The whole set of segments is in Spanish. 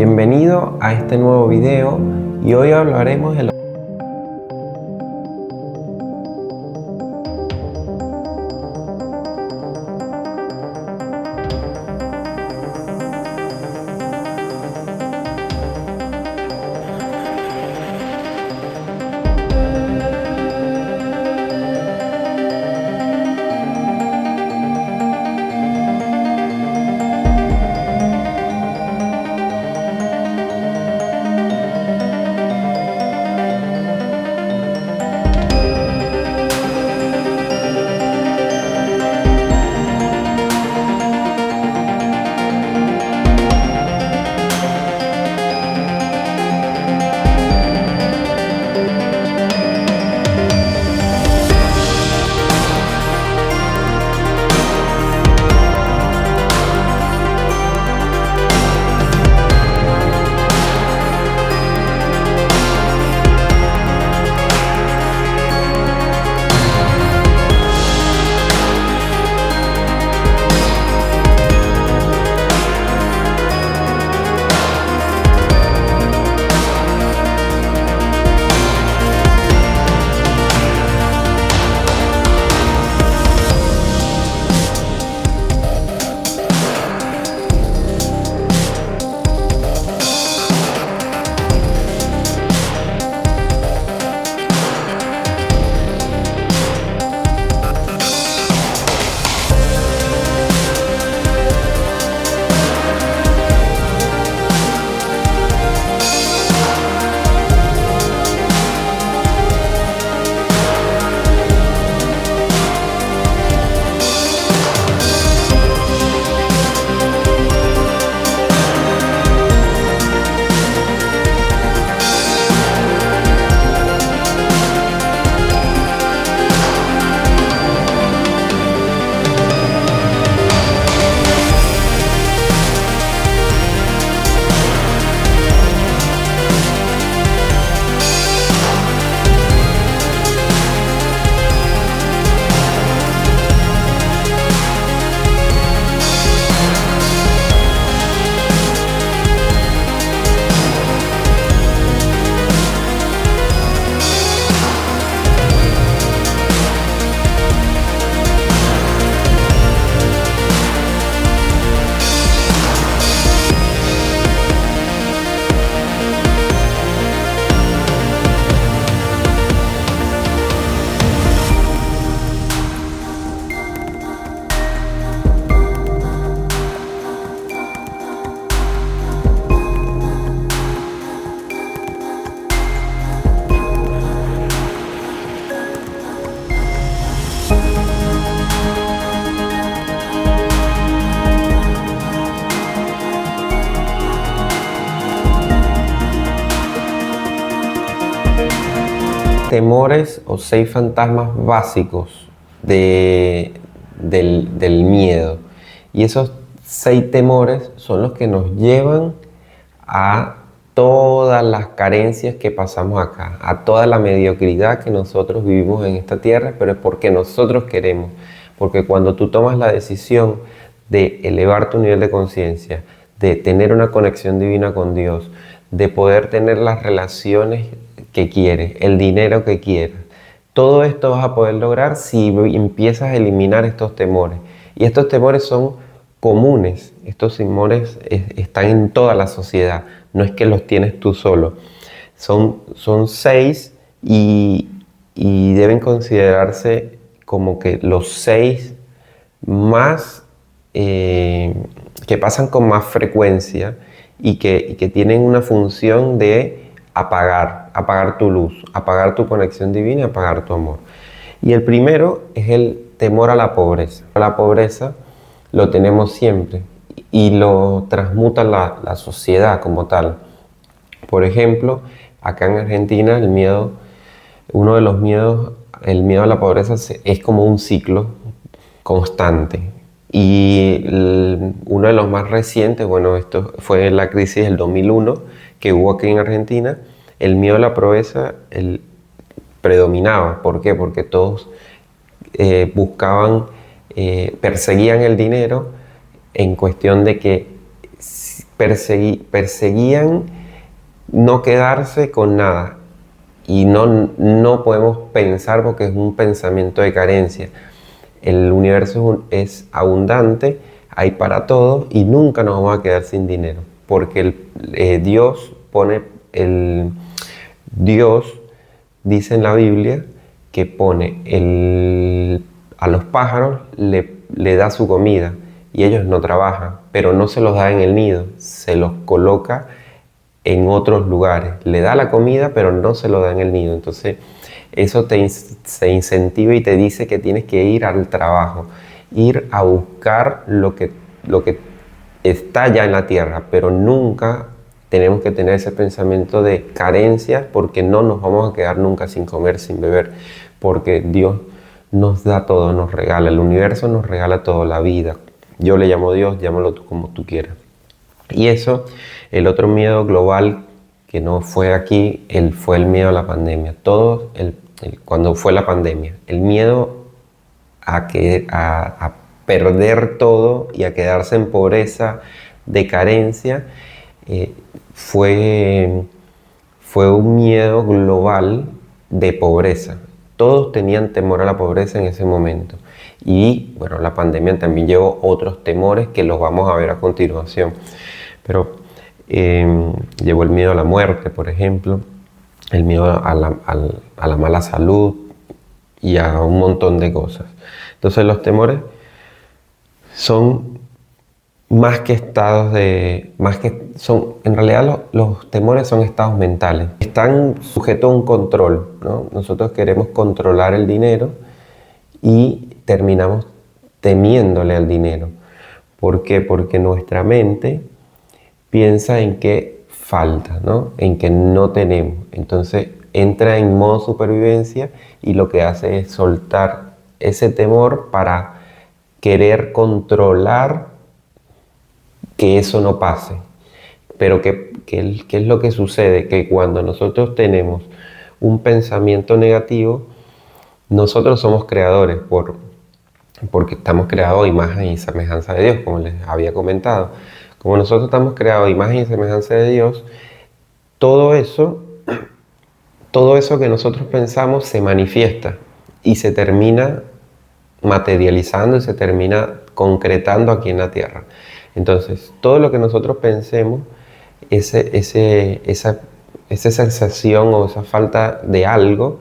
Bienvenido a este nuevo video y hoy hablaremos de temores o 6 fantasmas básicos del miedo. Y esos 6 temores son los que nos llevan a todas las carencias que pasamos acá, a toda la mediocridad que nosotros vivimos en esta tierra, pero es porque nosotros queremos. Porque cuando tú tomas la decisión de elevar tu nivel de conciencia, de tener una conexión divina con Dios, de poder tener las relaciones que quieres, el dinero que quieres, todo esto vas a poder lograr si empiezas a eliminar estos temores. Y estos temores son comunes, estos temores están en toda la sociedad, no es que los tienes tú solo. Son 6 y deben considerarse como que los 6 más que pasan con más frecuencia y que tienen una función de apagar tu luz, apagar tu conexión divina, apagar tu amor. Y el primero es el temor a la pobreza. La pobreza lo tenemos siempre y lo transmuta la sociedad como tal. Por ejemplo, acá en Argentina uno de los miedos, el miedo a la pobreza es como un ciclo constante. Y uno de los más recientes, bueno, esto fue la crisis del 2001 que hubo aquí en Argentina. El miedo a la pobreza predominaba. ¿Por qué? Porque todos perseguían el dinero en cuestión de que perseguían no quedarse con nada. Y no podemos pensar porque es un pensamiento de carencia. El universo es abundante, hay para todos y nunca nos vamos a quedar sin dinero. Porque Dios dice en la Biblia que a los pájaros le da su comida y ellos no trabajan, pero no se los da en el nido, se los coloca en otros lugares. Le da la comida, pero no se lo da en el nido. Entonces, eso se incentiva y te dice que tienes que ir al trabajo, ir a buscar lo que está ya en la tierra, pero nunca tenemos que tener ese pensamiento de carencia porque no nos vamos a quedar nunca sin comer, sin beber, porque Dios nos da todo, nos regala, el universo nos regala todo, la vida. Yo le llamo Dios, llámalo tú como tú quieras. Y eso, el otro miedo global que no fue aquí, fue el miedo a la pandemia. Cuando fue la pandemia, el miedo a perder todo y a quedarse en pobreza, de carencia, fue un miedo global de pobreza. Todos tenían temor a la pobreza en ese momento. Y bueno, la pandemia también llevó otros temores que los vamos a ver a continuación. Pero llevó el miedo a la muerte, por ejemplo, el miedo a la mala salud y a un montón de cosas. Entonces los temores son más que en realidad los temores son estados mentales. Están sujetos a un control, ¿no? Nosotros queremos controlar el dinero y terminamos temiéndole al dinero. ¿Por qué? Porque nuestra mente piensa en que falta, ¿no? En que no tenemos. Entonces entra en modo supervivencia y lo que hace es soltar ese temor para querer controlar que eso no pase. Pero ¿qué es lo que sucede? Que cuando nosotros tenemos un pensamiento negativo, nosotros somos creadores porque estamos creados a imagen y semejanza de Dios, como les había comentado. Como nosotros estamos creados a imagen y semejanza de Dios, todo eso que nosotros pensamos se manifiesta y se termina materializando y se termina concretando aquí en la tierra. Entonces, todo lo que nosotros pensemos, esa sensación o esa falta de algo,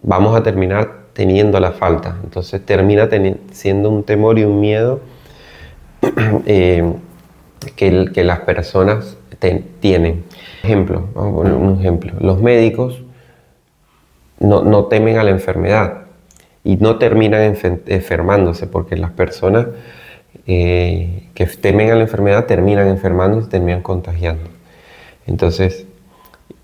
vamos a terminar teniendo la falta. Entonces termina siendo un temor y un miedo que las personas tienen. Vamos a poner un ejemplo. Los médicos no temen a la enfermedad y no terminan enfermándose porque las personas que temen a la enfermedad terminan enfermando y se terminan contagiando. Entonces,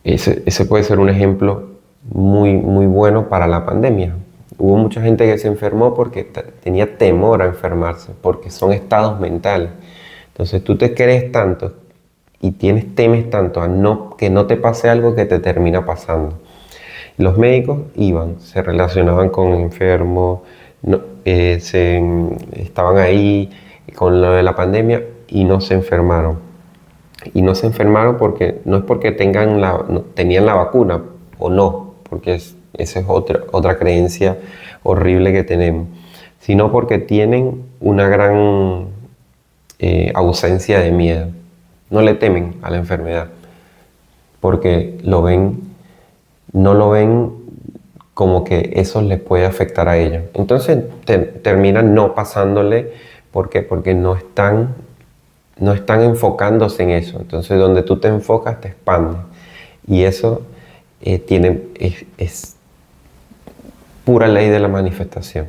ese puede ser un ejemplo muy, muy bueno para la pandemia. Hubo mucha gente que se enfermó porque tenía temor a enfermarse, porque son estados mentales. Entonces tú te crees tanto y temes tanto a que no te pase algo que te termina pasando. Los médicos se relacionaban con enfermos, estaban ahí con lo de la pandemia y no se enfermaron. Y no se enfermaron porque no es porque tenían la vacuna o no, porque esa es otra creencia horrible que tenemos, sino porque tienen una gran ausencia de miedo. No le temen a la enfermedad porque no lo ven como que eso les puede afectar a ellos. Entonces terminan no pasándole. ¿Por qué? Porque no están enfocándose en eso. Entonces donde tú te enfocas te expandes. Y eso es pura ley de la manifestación.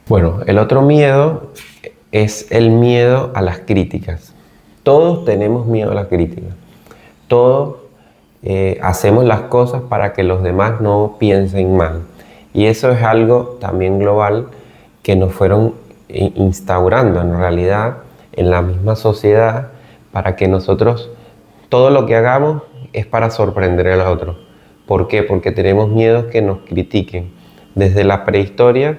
Bueno, el otro miedo es el miedo a las críticas. Todos tenemos miedo a las críticas. Todos hacemos las cosas para que los demás no piensen mal. Y eso es algo también global que nos fueron instaurando en realidad en la misma sociedad para que nosotros, todo lo que hagamos es para sorprender al otro. ¿Por qué? Porque tenemos miedo que nos critiquen. Desde la prehistoria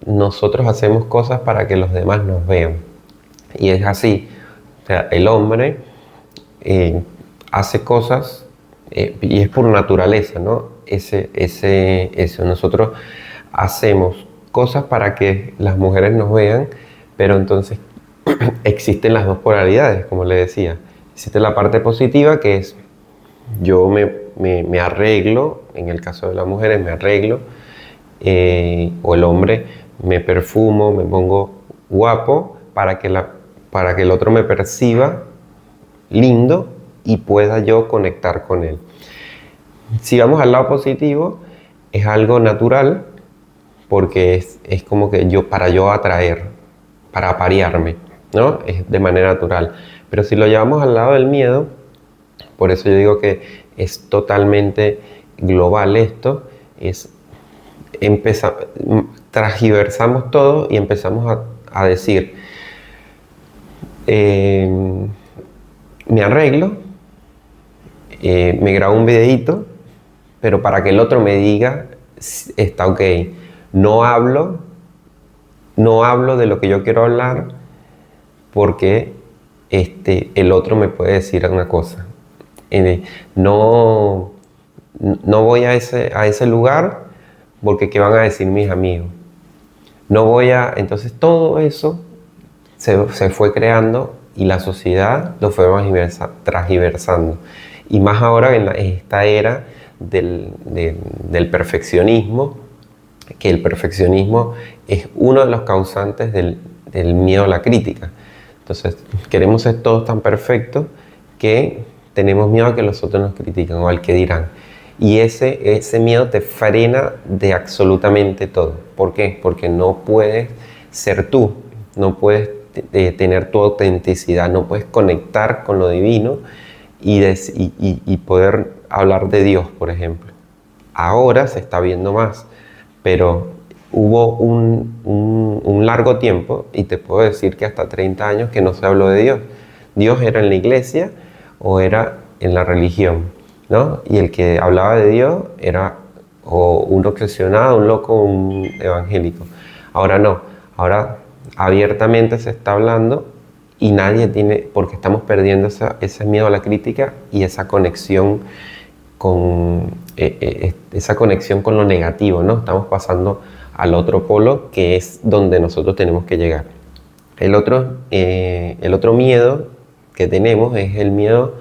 nosotros hacemos cosas para que los demás nos vean. Y es así. O sea, el hombre hace cosas y es por naturaleza, ¿no? Eso. Nosotros hacemos cosas para que las mujeres nos vean, pero entonces existen las dos polaridades, como le decía. Existe la parte positiva, que es yo me arreglo, en el caso de las mujeres me arreglo, o el hombre me perfumo, me pongo guapo para que el otro me perciba lindo y pueda yo conectar con él. Si vamos al lado positivo, es algo natural porque es como que para yo atraer, para aparearme, ¿no? Es de manera natural. Pero si lo llevamos al lado del miedo, por eso yo digo que es totalmente global esto, transgiversamos todo y empezamos a decir, me arreglo, me grabo un videíto, pero para que el otro me diga, está ok. No hablo de lo que yo quiero hablar porque el otro me puede decir una cosa. No voy a ese lugar porque ¿qué van a decir mis amigos? Entonces todo eso se fue creando y la sociedad lo fue transgiversando. Y más ahora en esta era del perfeccionismo, que el perfeccionismo es uno de los causantes del miedo a la crítica. Entonces queremos ser todos tan perfectos que tenemos miedo a que los otros nos critiquen o al que dirán. Y ese miedo te frena de absolutamente todo. ¿Por qué? Porque no puedes ser tú, no puedes tener tu autenticidad, no puedes conectar con lo divino y poder hablar de Dios, por ejemplo. Ahora se está viendo más, pero hubo un largo tiempo, y te puedo decir que hasta 30 años que no se habló de Dios. Dios era en la iglesia o era en la religión, ¿no? Y el que hablaba de Dios era o un obsesionado, un loco, un evangélico. Ahora no, ahora abiertamente se está hablando y nadie tiene, porque estamos perdiendo ese miedo a la crítica y esa conexión con lo negativo, ¿no? Estamos pasando al otro polo, que es donde nosotros tenemos que llegar. El otro miedo que tenemos es el miedo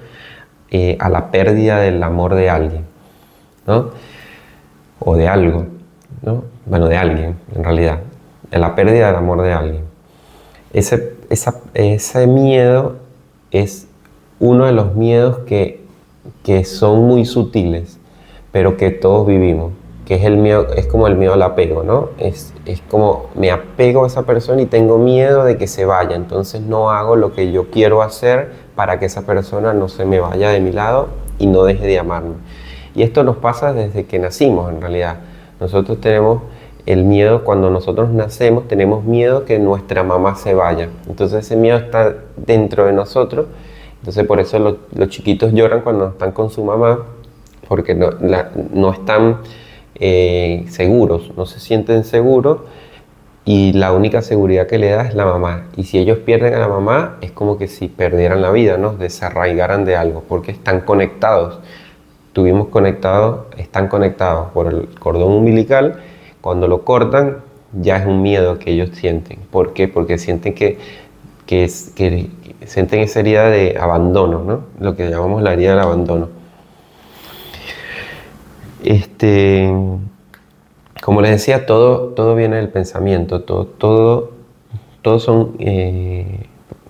a la pérdida del amor de alguien, ¿no? O de algo, ¿no? Bueno, de alguien, en realidad. De la pérdida del amor de alguien. Ese miedo es uno de los miedos que son muy sutiles, pero que todos vivimos, que es el miedo, es como el miedo al apego, ¿no? Es como me apego a esa persona y tengo miedo de que se vaya, entonces no hago lo que yo quiero hacer para que esa persona no se me vaya de mi lado y no deje de amarme. Y esto nos pasa desde que nacimos, en realidad. Nosotros tenemos el miedo, cuando nosotros nacemos, tenemos miedo que nuestra mamá se vaya. Entonces ese miedo está dentro de nosotros. Entonces por eso los chiquitos lloran cuando están con su mamá, porque no están seguros, no se sienten seguros y la única seguridad que le da es la mamá. Y si ellos pierden a la mamá, es como que si perdieran la vida, ¿no? Desarraigaran de algo, porque están conectados. Están conectados por el cordón umbilical. Cuando lo cortan, ya es un miedo que ellos sienten. ¿Por qué? Porque sienten que sienten esa herida de abandono, ¿no? Lo que llamamos la herida del abandono. Como les decía, todo viene del pensamiento, todo son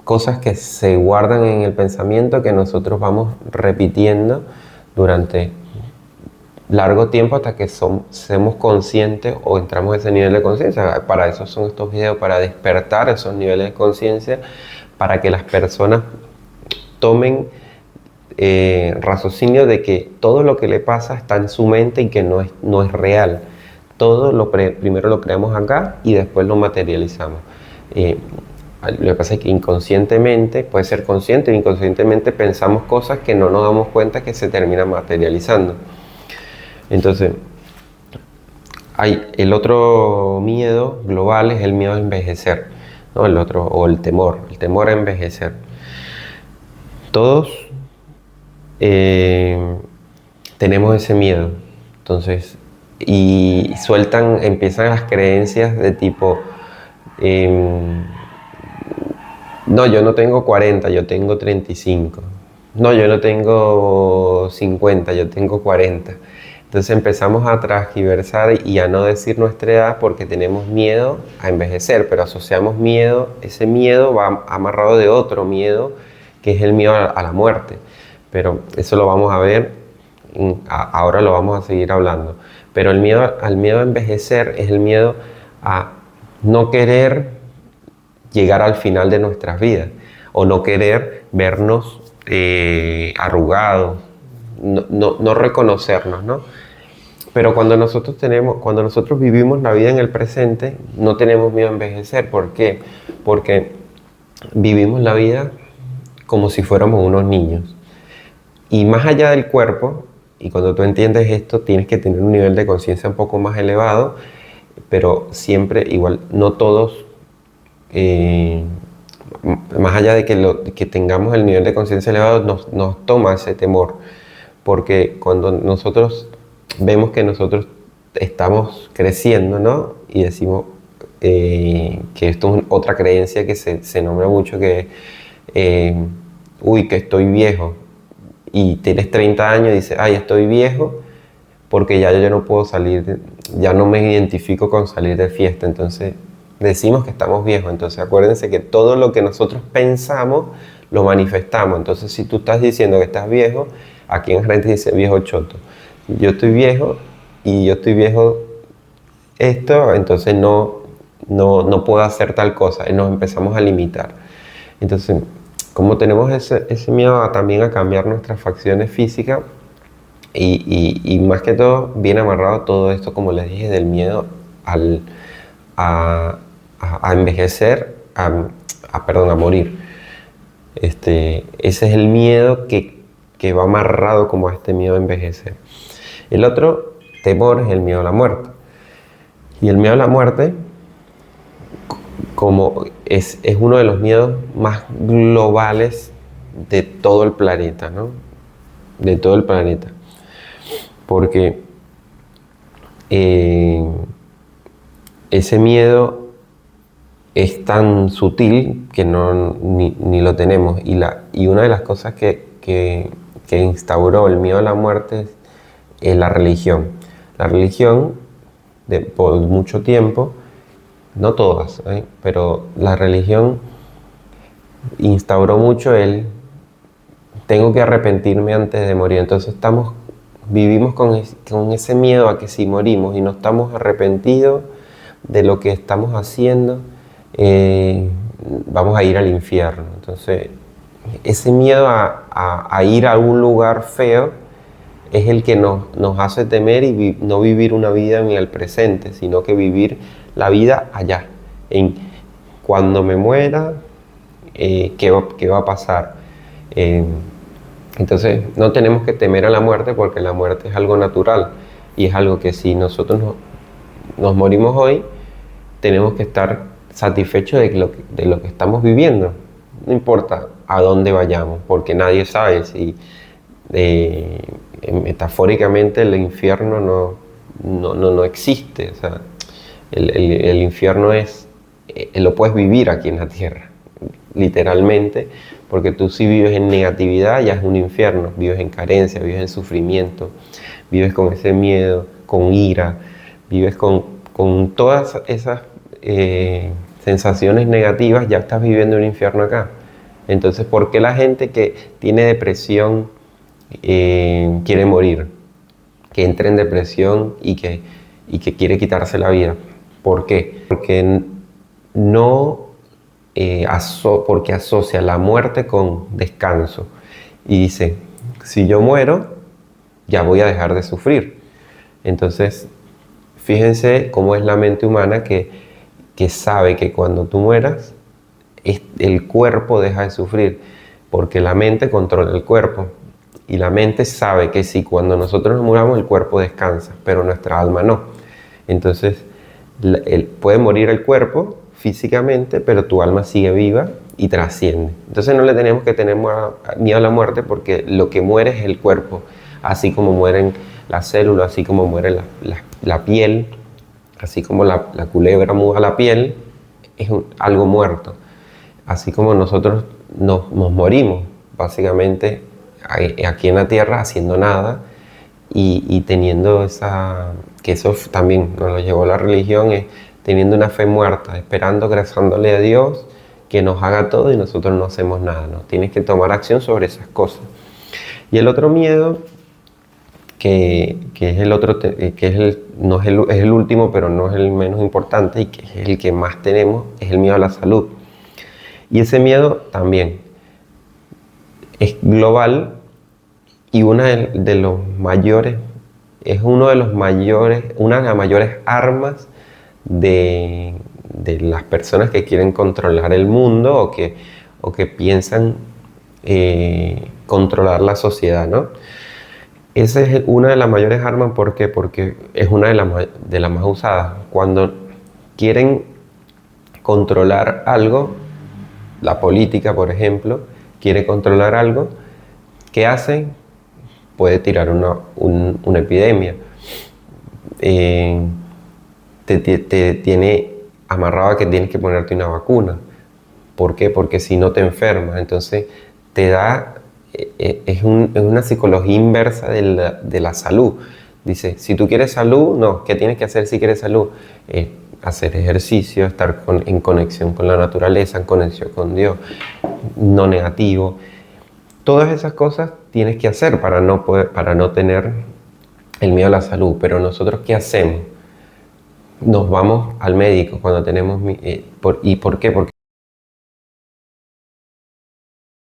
cosas que se guardan en el pensamiento que nosotros vamos repitiendo durante largo tiempo hasta que seamos conscientes o entramos a ese nivel de conciencia. Para eso son estos videos, para despertar esos niveles de conciencia, para que las personas tomen raciocinio de que todo lo que le pasa está en su mente y que no es real. Todo primero lo creamos acá y después lo materializamos. Lo que pasa es que inconscientemente, puede ser consciente o inconscientemente pensamos cosas que no nos damos cuenta que se terminan materializando. Entonces, el otro miedo global es el miedo a envejecer, ¿no? El temor a envejecer. Todos eh, tenemos ese miedo. Entonces, y empiezan las creencias de tipo, em, no, yo no tengo 40, yo tengo 35. No, yo no tengo 50, yo tengo 40. Entonces empezamos a transgiversar y a no decir nuestra edad porque tenemos miedo a envejecer, pero asociamos miedo, ese miedo va amarrado de otro miedo, que es el miedo a la muerte. Pero eso lo vamos a ver, ahora lo vamos a seguir hablando. Pero el miedo al miedo a envejecer es el miedo a no querer llegar al final de nuestras vidas o no querer vernos arrugados, no reconocernos, ¿no? Pero cuando nosotros vivimos la vida en el presente, no tenemos miedo a envejecer. ¿Por qué? Porque vivimos la vida como si fuéramos unos niños. Y más allá del cuerpo, y cuando tú entiendes esto, tienes que tener un nivel de conciencia un poco más elevado, pero siempre igual, no todos, más allá de que tengamos el nivel de conciencia elevado, nos toma ese temor. Porque cuando nosotros vemos que nosotros estamos creciendo, ¿no? Y decimos que esto es otra creencia que se nombra mucho, que uy, que estoy viejo. Y tienes 30 años y dices, ay, estoy viejo porque ya yo no puedo salir, ya no me identifico con salir de fiesta. Entonces decimos que estamos viejos. Entonces acuérdense que todo lo que nosotros pensamos lo manifestamos. Entonces si tú estás diciendo que estás viejo, aquí en frente dice viejo choto. Yo estoy viejo y yo estoy viejo entonces no puedo hacer tal cosa y nos empezamos a limitar. Entonces, como tenemos ese miedo también a cambiar nuestras facciones físicas y más que todo viene amarrado todo esto, como les dije, del miedo a envejecer, a morir. Ese es el miedo que va amarrado como a este miedo a envejecer. El otro temor es el miedo a la muerte. Y el miedo a la muerte, como es uno de los miedos más globales de todo el planeta, ¿no? De todo el planeta. Porque ese miedo es tan sutil que ni lo tenemos. Y una de las cosas que instauró el miedo a la muerte es la religión. La religión, por mucho tiempo, no todas, pero la religión instauró mucho tengo que arrepentirme antes de morir. Entonces vivimos con ese miedo a que si morimos y no estamos arrepentidos de lo que estamos haciendo, vamos a ir al infierno. Entonces, ese miedo a ir a un lugar feo es el que nos hace temer y no vivir una vida en el presente, sino que vivir la vida allá, en cuando me muera, ¿qué va a pasar? Entonces, no tenemos que temer a la muerte porque la muerte es algo natural y es algo que si nosotros nos morimos hoy, tenemos que estar satisfechos de lo que estamos viviendo. No importa a dónde vayamos, porque nadie sabe si metafóricamente el infierno no existe. O sea, el infierno lo puedes vivir aquí en la tierra, literalmente, porque tú si vives en negatividad ya es un infierno, vives en carencia, vives en sufrimiento, vives con ese miedo, con ira, vives con todas esas sensaciones negativas, ya estás viviendo un infierno acá. Entonces, ¿por qué la gente que tiene depresión quiere morir? Que entra en depresión y que quiere quitarse la vida. ¿Por qué? Porque porque asocia la muerte con descanso. Y dice, si yo muero, ya voy a dejar de sufrir. Entonces, fíjense cómo es la mente humana que sabe que cuando tú mueras, el cuerpo deja de sufrir, porque la mente controla el cuerpo. Y la mente sabe que si cuando nosotros nos muramos, el cuerpo descansa, pero nuestra alma no. Entonces, puede morir el cuerpo físicamente, pero tu alma sigue viva y trasciende. Entonces no le tenemos que tener miedo a la muerte, porque lo que muere es el cuerpo, así como mueren las células, así como muere la piel, así como la culebra muda la piel, es algo muerto. Así como nosotros nos morimos, básicamente, aquí en la tierra, haciendo nada, y teniendo que eso también nos lo llevó la religión, es teniendo una fe muerta, esperando, rezándole a Dios que nos haga todo y nosotros no hacemos nada, ¿no? Tienes que tomar acción sobre esas cosas. Y el otro miedo, que es el otro, no es es el último, pero no es el menos importante, y que es el que más tenemos, es el miedo a la salud. Y ese miedo también es global, y una de los mayores, es una de las mayores armas de las personas que quieren controlar el mundo, o que piensan controlar la sociedad, ¿no? Esa es una de las mayores armas. ¿Por qué? Porque es una de las más usadas. Cuando quieren controlar algo, la política, por ejemplo, quiere controlar algo, ¿qué hacen? Puede tirar una epidemia. Te tiene amarrado a que tienes que ponerte una vacuna. ¿Por qué? Porque si no te enfermas. Entonces te da, es una psicología inversa de la salud. Dice, si tú quieres salud, no, ¿qué tienes que hacer si quieres salud? Hacer ejercicio, estar en conexión con la naturaleza, en conexión con Dios, no negativo. Todas esas cosas tienes que hacer para no tener el miedo a la salud. Pero nosotros, ¿qué hacemos? Nos vamos al médico cuando tenemos... ¿Y por qué? Porque